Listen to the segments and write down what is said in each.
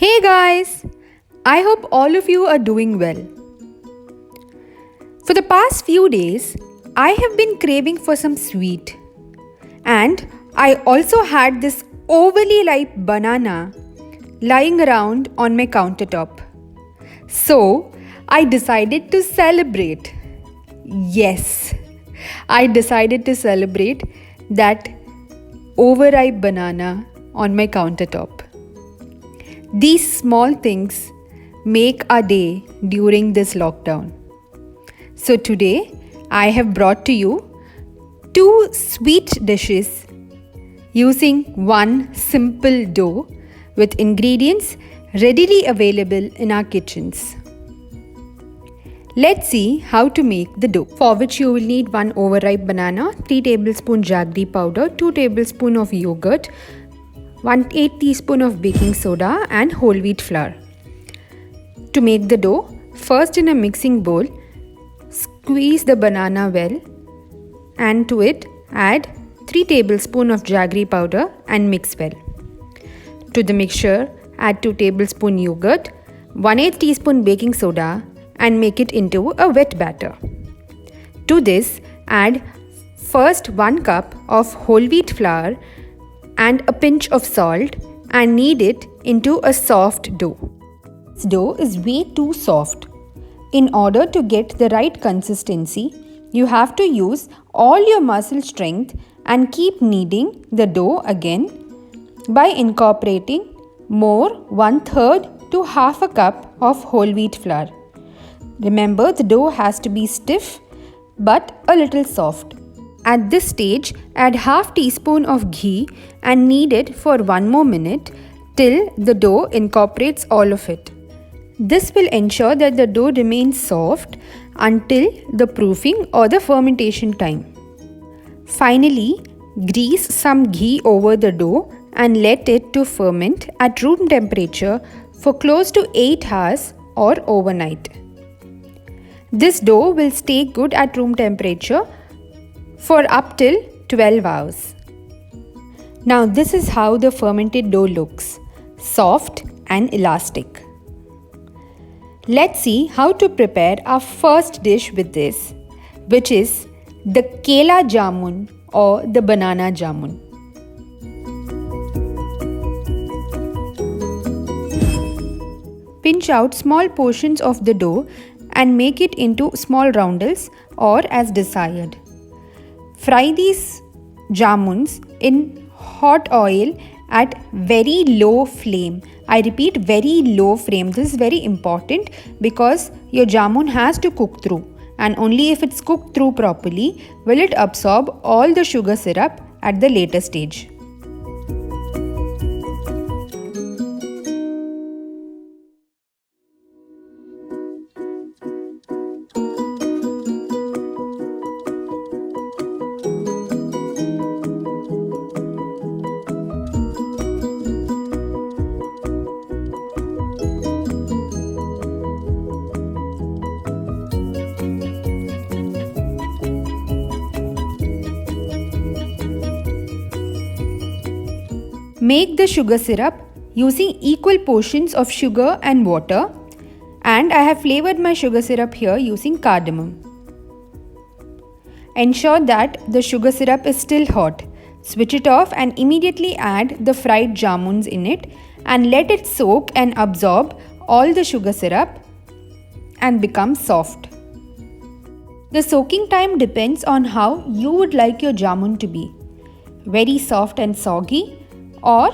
Hey guys! I hope all of you are doing well. For the past few days, I have been craving for some sweet. And I also had this overly ripe banana lying around on my countertop. So, I decided to celebrate. Yes, I decided to celebrate that overripe banana on my countertop. These small things make our day during this lockdown. So today I have brought to you two sweet dishes using one simple dough with ingredients readily available in our kitchens. Let's see how to make the dough, for which you will need 1 overripe banana, 3 tablespoon jaggery powder, 2 tablespoon of yogurt, 1/8 teaspoon of baking soda and whole wheat flour. To make the dough, first in a mixing bowl, squeeze the banana well and to it add 3 tablespoon of jaggery powder and mix well. To the mixture, add 2 tablespoon yogurt, 1/8 teaspoon baking soda and make it into a wet batter. To this, add first 1 cup of whole wheat flour and a pinch of salt and knead it into a soft dough. This dough is way too soft. In order to get the right consistency, you have to use all your muscle strength and keep kneading the dough again by incorporating more 1/3 to half a cup of whole wheat flour. Remember, the dough has to be stiff but a little soft. At this stage, add half teaspoon of ghee and knead it for 1 more minute till the dough incorporates all of it. This will ensure that the dough remains soft until the proofing or the fermentation time. Finally, grease some ghee over the dough and let it to ferment at room temperature for close to 8 hours or overnight. This dough will stay good at room temperature for up till 12 hours. Now this is how the fermented dough looks, soft and elastic. Let's see how to prepare our first dish with this, which is the kela jamun or the banana jamun. Pinch out small portions of the dough and make it into small roundels or as desired. Fry these jamuns in hot oil at very low flame. I repeat, very low flame. This is very important because your jamun has to cook through, and only if it's cooked through properly will it absorb all the sugar syrup at the later stage. Make the sugar syrup using equal portions of sugar and water, and I have flavored my sugar syrup here using cardamom. Ensure that the sugar syrup is still hot. Switch it off and immediately add the fried jamuns in it and let it soak and absorb all the sugar syrup and become soft. The soaking time depends on how you would like your jamun to be. Very soft and soggy, or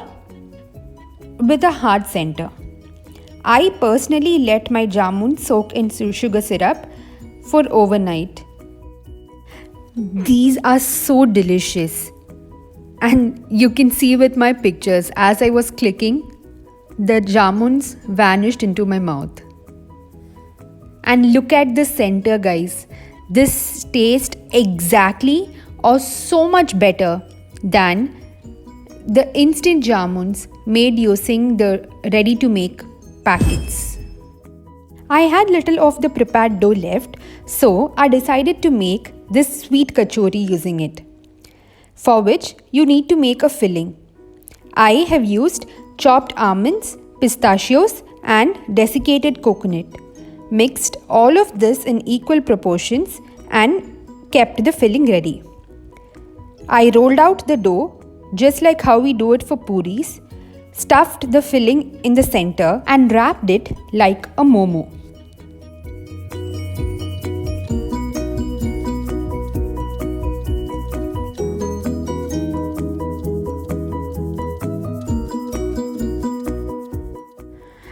with a hard center. I personally let my jamun soak in sugar syrup for overnight. These are so delicious, and you can see with my pictures as I was clicking, the jamuns vanished into my mouth. And look at the center, guys. This tastes exactly or so much better than the instant jamuns made using the ready to make packets. I had little of the prepared dough left, so I decided to make this sweet kachori using it, for which you need to make a filling. I have used chopped almonds pistachios and desiccated coconut. Mixed all of this in equal proportions and kept the filling ready. I rolled out the dough just like how we do it for puris, stuffed the filling in the center and wrapped it like a momo.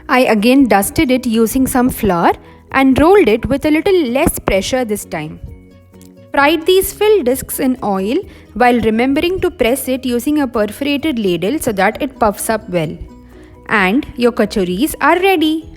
I again dusted it using some flour and rolled it with a little less pressure this time. Fried these filled discs in oil while remembering to press it using a perforated ladle so that it puffs up well. And your kachoris are ready.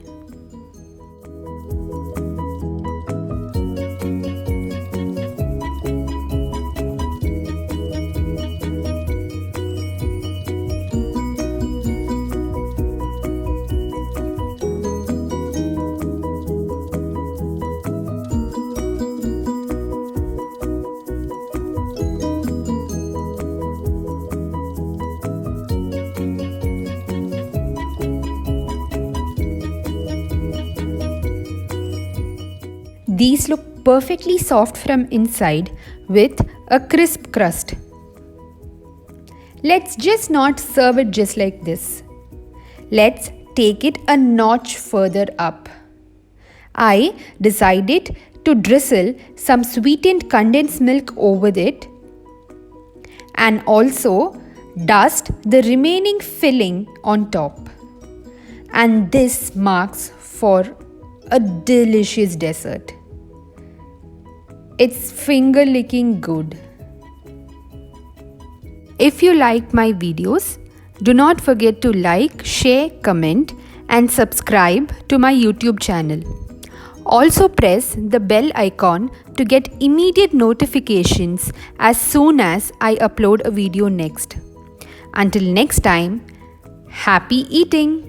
These look perfectly soft from inside with a crisp crust. Let's just not serve it just like this. Let's take it a notch further up. I decided to drizzle some sweetened condensed milk over it and also dust the remaining filling on top. And this marks for a delicious dessert. It's finger-licking good. If you like my videos, do not forget to like, share, comment and subscribe to my YouTube channel. Also press the bell icon to get immediate notifications as soon as I upload a video next. Until next time, happy eating!